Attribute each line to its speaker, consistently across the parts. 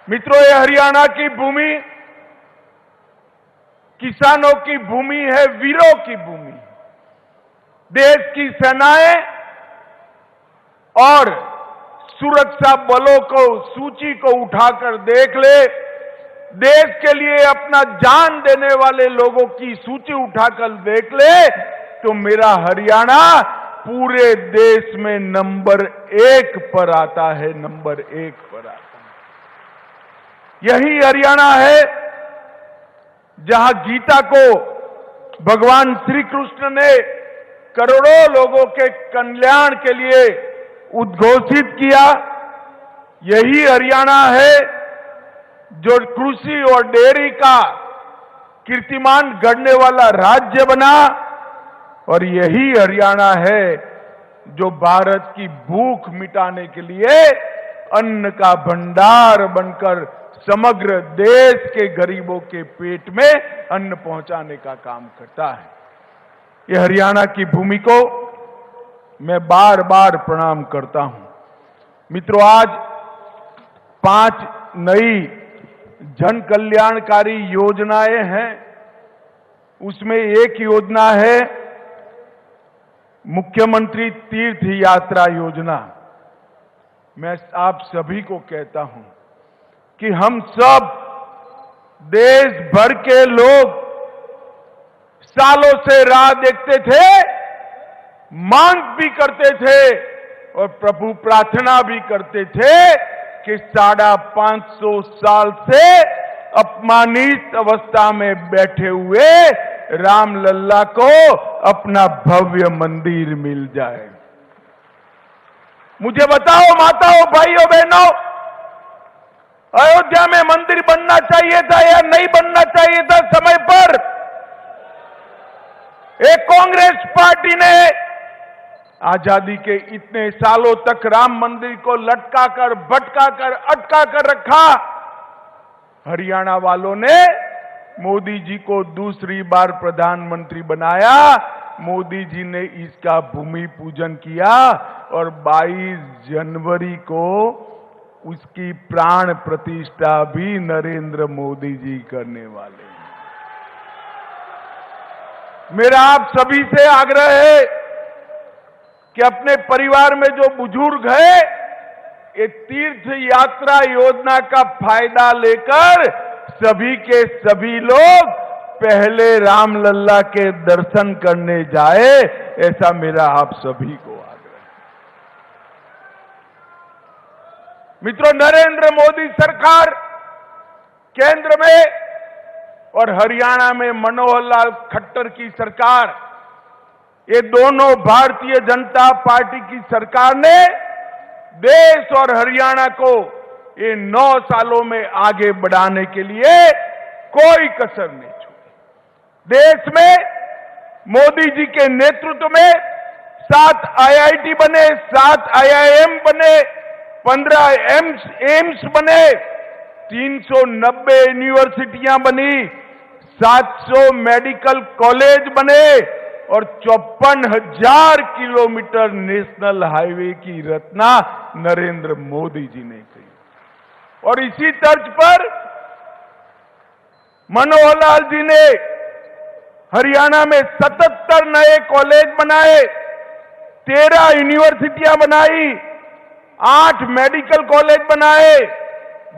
Speaker 1: मित्रों, ये हरियाणा की भूमि किसानों की भूमि है, वीरों की भूमि। देश की सेनाएं और सुरक्षा बलों को सूची को उठाकर देख ले, देश के लिए अपना जान देने वाले लोगों की सूची उठाकर देख ले, तो मेरा हरियाणा पूरे देश में नंबर 1 पर आता है, नंबर 1 पर आता है। यही हरियाणा है जहां गीता को भगवान श्री कृष्ण ने करोड़ों लोगों के कल्याण के लिए उद्घोषित किया। यही हरियाणा है जो कृषि और डेयरी का कीर्तिमान गढ़ने वाला राज्य बना, और यही हरियाणा है जो भारत की भूख मिटाने के लिए अन्न का भंडार बनकर समग्र देश के गरीबों के पेट में अन्न पहुंचाने का काम करता है। ये हरियाणा की भूमि को मैं बार बार प्रणाम करता हूं। मित्रों, आज 5 नई जन कल्याणकारी योजनाएं हैं। उसमें एक योजना है मुख्यमंत्री तीर्थ यात्रा योजना। मैं आप सभी को कहता हूं कि हम सब देश भर के लोग सालों से राह देखते थे, मांग भी करते थे और प्रभु प्रार्थना भी करते थे कि 550 साल से अपमानित अवस्था में बैठे हुए रामलल्ला को अपना भव्य मंदिर मिल जाए। मुझे बताओ माताओं, भाइयों, बहनों, अयोध्या में मंदिर बनना चाहिए था या नहीं बनना चाहिए था समय पर? एक कांग्रेस पार्टी ने आजादी के इतने सालों तक राम मंदिर को लटकाकर, भटकाकर, अटकाकर रखा। हरियाणा वालों ने मोदी जी को दूसरी बार प्रधानमंत्री बनाया। मोदी जी ने इसका भूमि पूजन किया और 22 जनवरी को उसकी प्राण प्रतिष्ठा भी नरेंद्र मोदी जी करने वाले हैं। मेरा आप सभी से आग्रह है कि अपने परिवार में जो बुजुर्ग है, ये तीर्थ यात्रा योजना का फायदा लेकर सभी के सभी लोग पहले रामलल्ला के दर्शन करने जाए, ऐसा मेरा आप सभी को आग्रह है। मित्रों, नरेंद्र मोदी सरकार केंद्र में और हरियाणा में मनोहर लाल खट्टर की सरकार, ये दोनों भारतीय जनता पार्टी की सरकार ने देश और हरियाणा को ये 9 सालों में आगे बढ़ाने के लिए कोई कसर नहीं छोड़ी। देश में मोदी जी के नेतृत्व में 7 IIT बने, 7 IIM बने, 15 एम्स बने, 390 यूनिवर्सिटियां बनी, 700 मेडिकल कॉलेज बने और 54,000 किलोमीटर नेशनल हाईवे की रचना नरेंद्र मोदी जी ने की। और इसी तर्ज पर मनोहर लाल जी ने हरियाणा में 77 नए कॉलेज बनाए, 13 यूनिवर्सिटियां बनाई, 8 मेडिकल कॉलेज बनाए,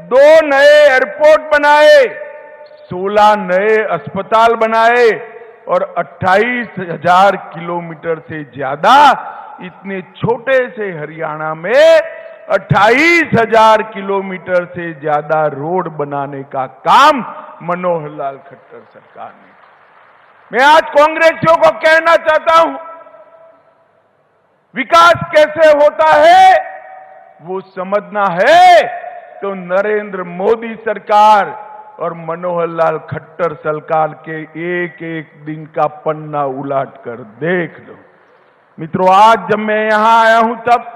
Speaker 1: 2 नए एयरपोर्ट बनाए, 16 नए अस्पताल बनाए और 28,000 किलोमीटर से ज्यादा इतने छोटे से हरियाणा में 28,000 किलोमीटर से ज्यादा रोड बनाने का काम मनोहर लाल खट्टर सरकार ने। मैं आज कांग्रेसियों को कहना चाहता हूं, विकास कैसे होता है वो समझना है तो नरेंद्र मोदी सरकार और मनोहर लाल खट्टर सरकार के एक एक दिन का पन्ना उलट कर देख लो। मित्रों, आज जब मैं यहां आया हूं तब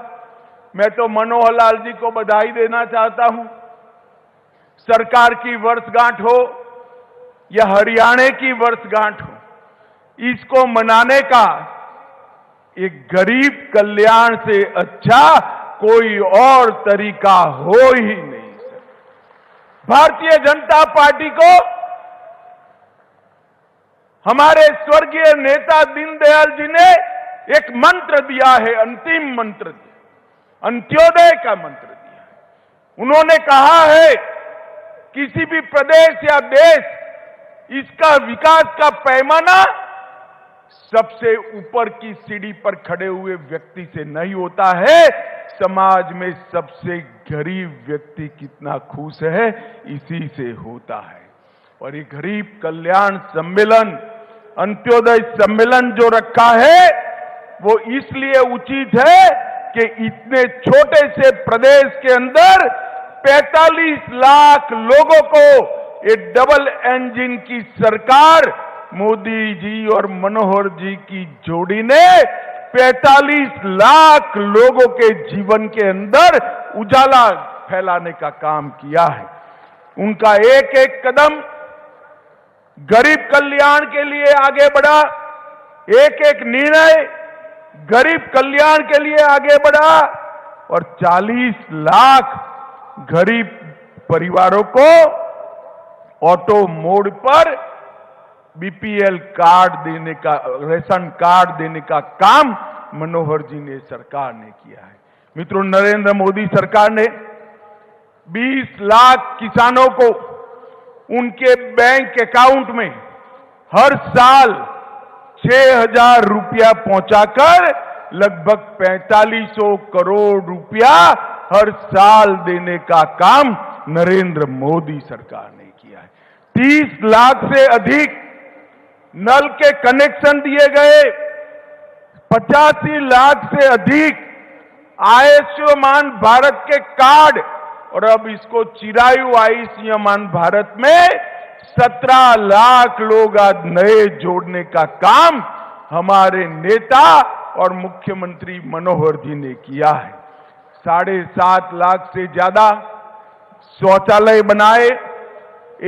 Speaker 1: मैं तो मनोहर लाल जी को बधाई देना चाहता हूं। सरकार की वर्षगांठ हो या हरियाणा की वर्षगांठ हो, इसको मनाने का एक गरीब कल्याण से अच्छा कोई और तरीका हो ही नहीं सकता। भारतीय जनता पार्टी को हमारे स्वर्गीय नेता दीनदयाल जी ने एक मंत्र दिया है, अंतिम मंत्र दिया, अंत्योदय का मंत्र दिया है। उन्होंने कहा है किसी भी प्रदेश या देश इसका विकास का पैमाना सबसे ऊपर की सीढ़ी पर खड़े हुए व्यक्ति से नहीं होता है, समाज में सबसे गरीब व्यक्ति कितना खुश है इसी से होता है। और ये गरीब कल्याण सम्मेलन, अंत्योदय सम्मेलन जो रखा है वो इसलिए उचित है कि इतने छोटे से प्रदेश के अंदर 45 लाख लोगों को ये डबल इंजन की सरकार मोदी जी और मनोहर जी की जोड़ी ने 45 लाख लोगों के जीवन के अंदर उजाला फैलाने का काम किया है। उनका एक एक कदम गरीब कल्याण के लिए आगे बढ़ा, एक एक निर्णय गरीब कल्याण के लिए आगे बढ़ा और 40 लाख गरीब परिवारों को ऑटो मोड पर बीपीएल कार्ड देने का, रेशन कार्ड देने का काम मनोहर जी ने, सरकार ने किया है। मित्रों, नरेंद्र मोदी सरकार ने 20 लाख किसानों को उनके बैंक अकाउंट में हर साल 6,000 रुपया पहुंचाकर लगभग 4500 करोड़ रुपया हर साल देने का काम नरेंद्र मोदी सरकार ने किया है। 30 लाख से अधिक नल के कनेक्शन दिए गए, 85 लाख से अधिक आयुष्मान भारत के कार्ड और अब इसको चिरायु आयुष्मान भारत में 17 लाख लोग आज नए जोड़ने का काम हमारे नेता और मुख्यमंत्री मनोहर जी ने किया है। 7.5 लाख से ज्यादा शौचालय बनाए,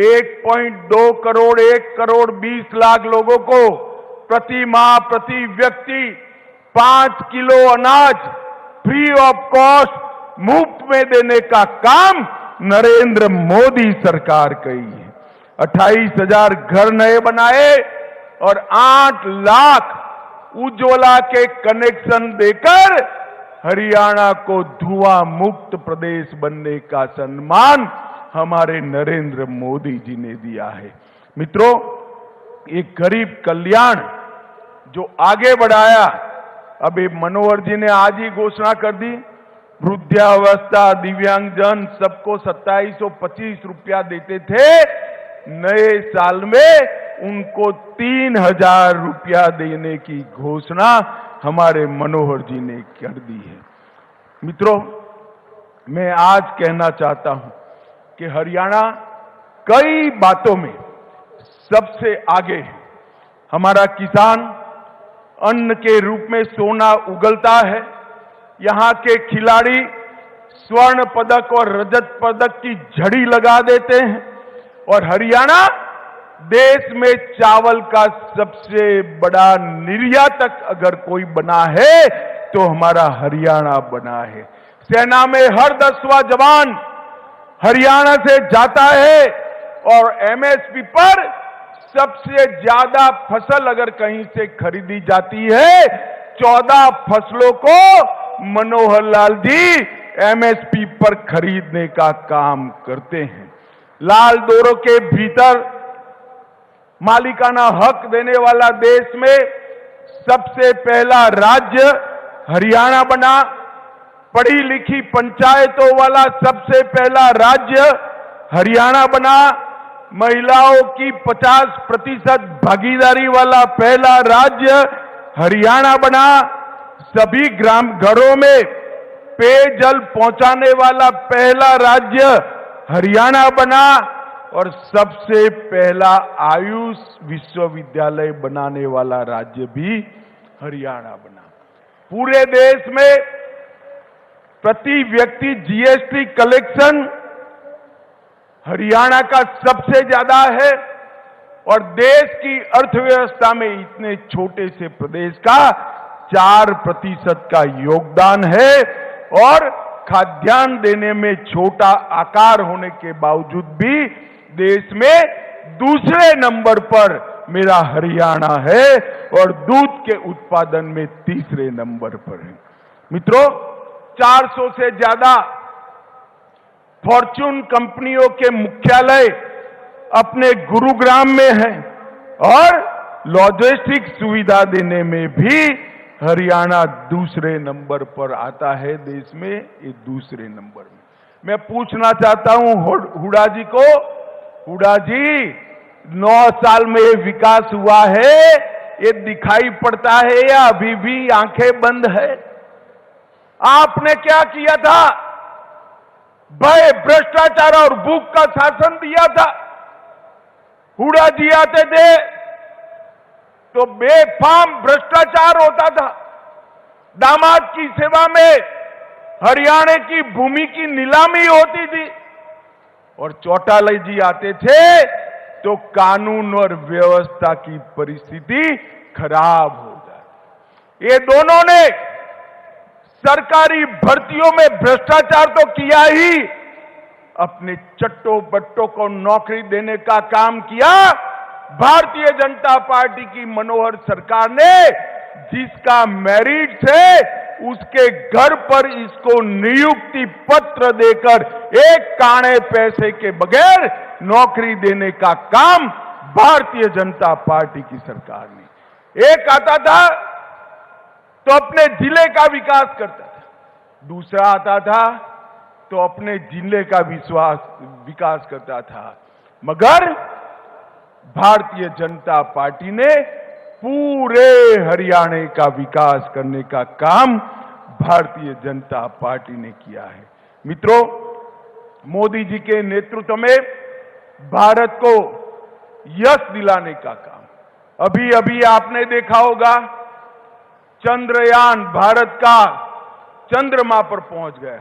Speaker 1: 1.2 करोड़ 1 करोड़ 20 लाख लोगों को प्रति माह प्रति व्यक्ति 5 किलो अनाज फ्री ऑफ कॉस्ट मुफ्त में देने का काम नरेंद्र मोदी सरकार की है। 28,000 घर नए बनाए और 8 लाख उज्ज्वला के कनेक्शन देकर हरियाणा को धुआं मुक्त प्रदेश बनने का सम्मान हमारे नरेंद्र मोदी जी ने दिया है। मित्रों, एक गरीब कल्याण जो आगे बढ़ाया, अभी मनोहर जी ने आज ही घोषणा कर दी, वृद्धावस्था दिव्यांगजन सबको 2725 रुपया देते थे, नए साल में उनको 3,000 रुपया देने की घोषणा हमारे मनोहर जी ने कर दी है। मित्रों, मैं आज कहना चाहता हूं कि हरियाणा कई बातों में सबसे आगे है। हमारा किसान अन्न के रूप में सोना उगलता है, यहां के खिलाड़ी स्वर्ण पदक और रजत पदक की झड़ी लगा देते हैं और हरियाणा देश में चावल का सबसे बड़ा निर्यातक अगर कोई बना है तो हमारा हरियाणा बना है। सेना में हर 10वां जवान हरियाणा से जाता है और एमएसपी पर सबसे ज्यादा फसल अगर कहीं से खरीदी जाती है, 14 फसलों को मनोहर लाल जी एमएसपी पर खरीदने का काम करते हैं। लाल डोरों के भीतर मालिकाना हक देने वाला देश में सबसे पहला राज्य हरियाणा बना। पढ़ी लिखी पंचायतों वाला सबसे पहला राज्य हरियाणा बना। महिलाओं की 50% भागीदारी वाला पहला राज्य हरियाणा बना। सभी ग्राम घरों में पेयजल पहुंचाने वाला पहला राज्य हरियाणा बना और सबसे पहला आयुष विश्वविद्यालय बनाने वाला राज्य भी हरियाणा बना। पूरे देश में प्रति व्यक्ति जीएसटी कलेक्शन हरियाणा का सबसे ज्यादा है और देश की अर्थव्यवस्था में इतने छोटे से प्रदेश का 4% का योगदान है और खाद्यान्न देने में छोटा आकार होने के बावजूद भी देश में दूसरे नंबर पर मेरा हरियाणा है और दूध के उत्पादन में तीसरे नंबर पर है। मित्रों, 400 से ज्यादा फॉर्च्यून कंपनियों के मुख्यालय अपने गुरुग्राम में हैं और लॉजिस्टिक सुविधा देने में भी हरियाणा दूसरे नंबर पर आता है देश में, ये दूसरे नंबर में। मैं पूछना चाहता हूं हुड्डा जी को, हुड्डा जी 9 साल में ये विकास हुआ है, ये दिखाई पड़ता है या अभी भी आंखें बंद है? आपने क्या किया था? भय, भ्रष्टाचार और भूख का शासन दिया था। हुड्डा जी आते थे तो बेफाम भ्रष्टाचार होता था। दामाद की सेवा में हरियाणा की भूमि की नीलामी होती थी और चौटाला जी आते थे तो कानून और व्यवस्था की परिस्थिति खराब हो जाती। ये दोनों ने सरकारी भर्तियों में भ्रष्टाचार तो किया ही, अपने चट्टो बट्टों को नौकरी देने का काम किया। भारतीय जनता पार्टी की मनोहर सरकार ने जिसका मेरिट है उसके घर पर इसको नियुक्ति पत्र देकर एक काणे पैसे के बगैर नौकरी देने का काम भारतीय जनता पार्टी की सरकार ने। एक आता था तो अपने जिले का विकास करता था, दूसरा आता था तो अपने जिले का विकास करता था, मगर भारतीय जनता पार्टी ने पूरे हरियाणा का विकास करने का काम भारतीय जनता पार्टी ने किया है। मित्रों, मोदी जी के नेतृत्व में भारत को यश दिलाने का काम, अभी अभी आपने देखा होगा चंद्रयान भारत का चंद्रमा पर पहुंच गया।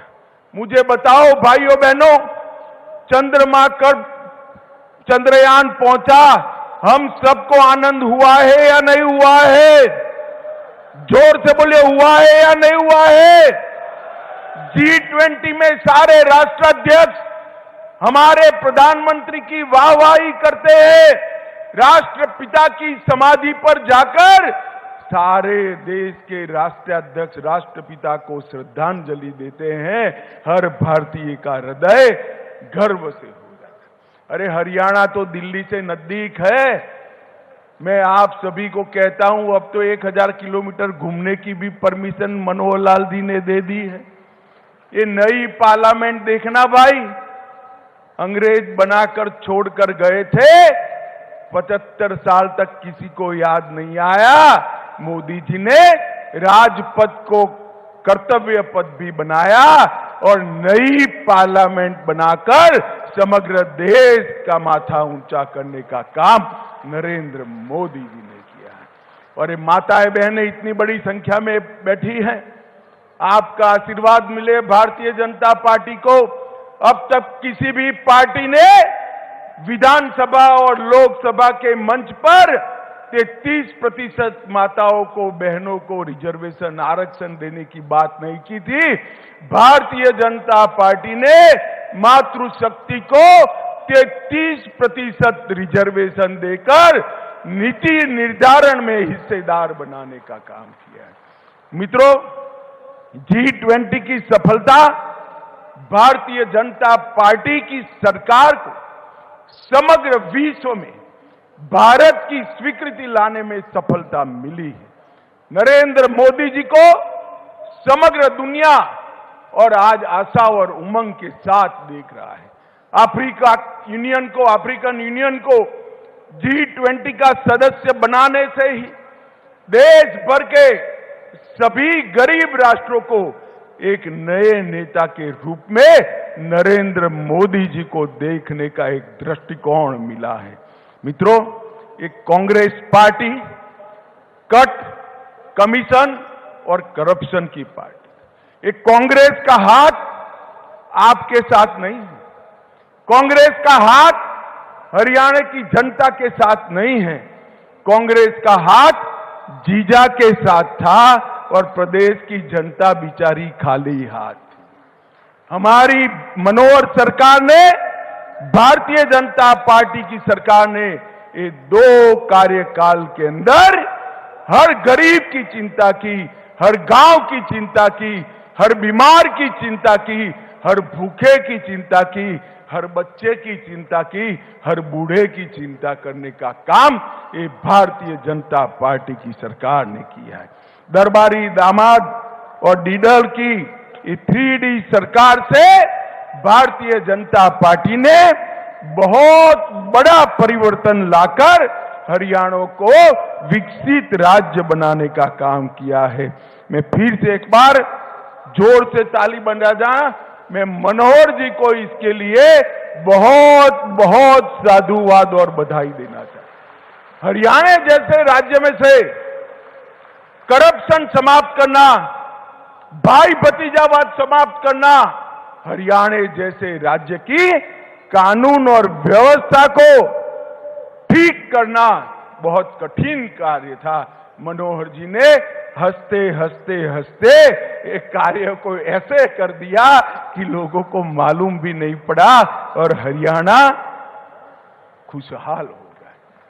Speaker 1: मुझे बताओ भाइयों बहनों, चंद्रमा कब चंद्रयान पहुंचा, हम सबको आनंद हुआ है या नहीं हुआ है? जोर से बोलिए, हुआ है या नहीं हुआ है? G20 में सारे राष्ट्राध्यक्ष हमारे प्रधानमंत्री की वाहवाही करते हैं। राष्ट्रपिता की समाधि पर जाकर सारे देश के राष्ट्राध्यक्ष राष्ट्रपिता को श्रद्धांजलि देते हैं। हर भारतीय का हृदय गर्व से हो जाता है। अरे हरियाणा तो दिल्ली से नजदीक है। मैं आप सभी को कहता हूं, अब तो 1000 किलोमीटर घूमने की भी परमिशन मनोहर लाल जी ने दे दी है। ये नई पार्लियामेंट देखना भाई, अंग्रेज बनाकर छोड़कर गए थे, 75 साल तक किसी को याद नहीं आया। मोदी जी ने राजपथ को कर्तव्य पथ भी बनाया और नई पार्लियामेंट बनाकर समग्र देश का माथा ऊंचा करने का काम नरेंद्र मोदी जी ने किया है। और ये माताएं बहनें इतनी बड़ी संख्या में बैठी हैं, आपका आशीर्वाद मिले भारतीय जनता पार्टी को। अब तक किसी भी पार्टी ने विधानसभा और लोकसभा के मंच पर 33% माताओं को, बहनों को रिजर्वेशन आरक्षण देने की बात नहीं की थी। भारतीय जनता पार्टी ने मातृशक्ति को 33% रिजर्वेशन देकर नीति निर्धारण में हिस्सेदार बनाने का काम किया है। मित्रों, G20 की सफलता भारतीय जनता पार्टी की सरकार को समग्र विश्व में भारत की स्वीकृति लाने में सफलता मिली है। नरेंद्र मोदी जी को समग्र दुनिया और आज आशा और उमंग के साथ देख रहा है। अफ्रीकन यूनियन को G20 का सदस्य बनाने से ही देश भर के सभी गरीब राष्ट्रों को एक नए नेता के रूप में नरेंद्र मोदी जी को देखने का एक दृष्टिकोण मिला है। मित्रों, एक कांग्रेस पार्टी कट, कमीशन और करप्शन की पार्टी। एक कांग्रेस का हाथ आपके साथ नहीं है, कांग्रेस का हाथ हरियाणा की जनता के साथ नहीं है। कांग्रेस का हाथ जीजा के साथ था और प्रदेश की जनता बिचारी खाली हाथ थी। हमारी मनोहर सरकार ने, भारतीय जनता पार्टी की सरकार ने ये 2 कार्यकाल के अंदर हर गरीब की चिंता की, हर गांव की चिंता की, हर बीमार की चिंता की, हर भूखे की चिंता की, हर बच्चे की चिंता की, हर बूढ़े की चिंता करने का काम ये भारतीय जनता पार्टी की सरकार ने किया है। दरबारी दामाद और डीडल की ये 3D सरकार से भारतीय जनता पार्टी ने बहुत बड़ा परिवर्तन लाकर हरियाणा को विकसित राज्य बनाने का काम किया है। मैं फिर से एक बार जोर से ताली बजा जाऊं, मैं मनोहर जी को इसके लिए बहुत बहुत साधुवाद और बधाई देना चाहता हूं। हरियाणा जैसे राज्य में से करप्शन समाप्त करना, भाई भतीजावाद समाप्त करना, हरियाणा जैसे राज्य की कानून और व्यवस्था को ठीक करना बहुत कठिन कार्य था। मनोहर जी ने हंसते हंसते हंसते एक कार्य को ऐसे कर दिया कि लोगों को मालूम भी नहीं पड़ा और हरियाणा खुशहाल हो